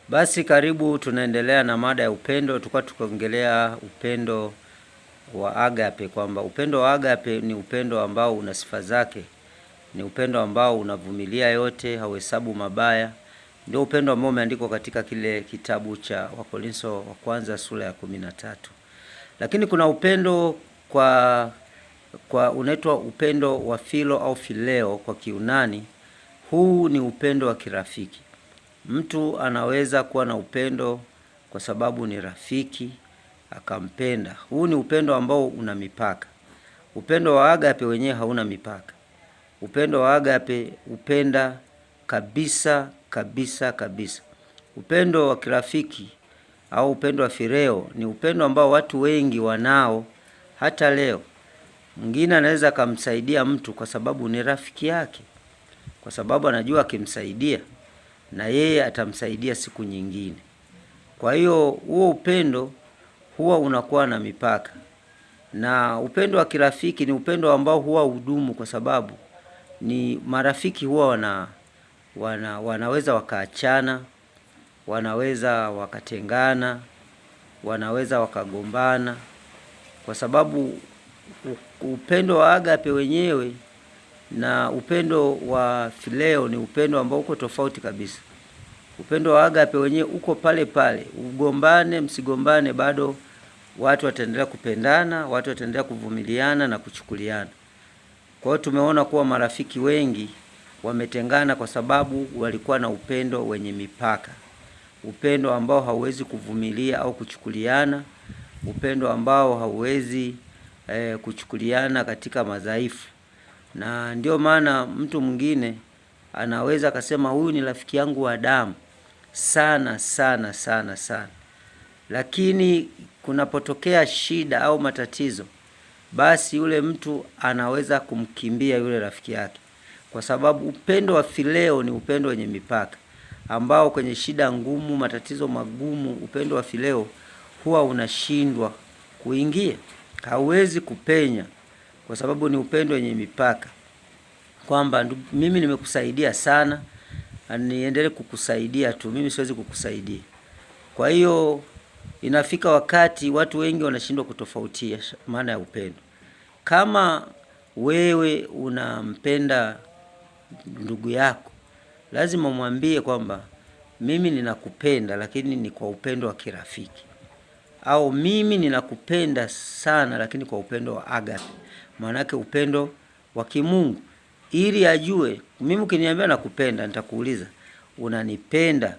Basi karibu, tunaendelea na mada ya upendo. Tulikuwa tukiongelea upendo wa agape, kwamba upendo wa agape ni upendo ambao una sifa zake, ni upendo ambao unavumilia yote, hauhesabu mabaya. Ndio upendo ambao umeandikwa katika kile kitabu cha Wakorintho wa kwanza sura ya 13. Lakini kuna upendo kwa unaitwa upendo wa philo au phileo kwa Kiunani. Huu ni upendo wa kirafiki. Mtu anaweza kuwa na upendo kwa sababu ni rafiki akampenda. Huu ni upendo ambao una mipaka. Upendo wa agape wenyewe hauna mipaka. Upendo wa agape upenda kabisa kabisa kabisa. Upendo wa kirafiki au upendo wa phileo ni upendo ambao watu wengi wanao hata leo. Mwingine anaweza kumsaidia mtu kwa sababu ni rafiki yake, kwa sababu anajua akimsaidia na yeye atamsaidia siku nyingine. Kwa hiyo huo upendo huwa unakuwa na mipaka. Na upendo wa kirafiki ni upendo ambao huwa hudumu, kwa sababu ni marafiki huwa wanaweza wakaachana, wanaweza wakatengana, wanaweza wakagombana, kwa sababu upendo wa agape wenyewe na upendo wa phileo ni upendo ambao uko tofauti kabisa. Upendo wa agape wenyewe uko pale pale, ugombane msigombane, bado watu wataendelea kupendana, watu wataendelea kuvumiliana na kuchukuliana. Kwa hiyo tumeona kuwa marafiki wengi wametengana kwa sababu walikuwa na upendo wenye mipaka, upendo ambao hauwezi kuvumilia au kuchukuliana, upendo ambao hauwezi kuchukuliana katika madhaifu. Na ndio maana mtu mwingine anaweza akasema huyu ni rafiki yangu wa damu sana sana sana sana, lakini kunapotokea shida au matatizo, basi yule mtu anaweza kumkimbia yule rafiki yake, kwa sababu upendo wa phileo ni upendo wenye mipaka, ambao kwenye shida ngumu, matatizo magumu, upendo wa phileo huwa unashindwa kuingia, hauwezi kupenya, kwa sababu ni upendo wenye mipaka, kwamba mimi nimekusaidia sana, niendelee kukusaidia tu, mimi siwezi kukusaidia. Kwa hiyo inafika wakati watu wengi wanashindwa kutofautia maana ya upendo. Kama wewe unampenda ndugu yako, lazima mwambie kwamba mimi ninakupenda, lakini ni kwa upendo wa kirafiki, au mimi ninakupenda sana, lakini kwa upendo wa agape, maana yake upendo wa kimungu, ili ajue. Mimi ukiniambia nakupenda, nitakuuliza unanipenda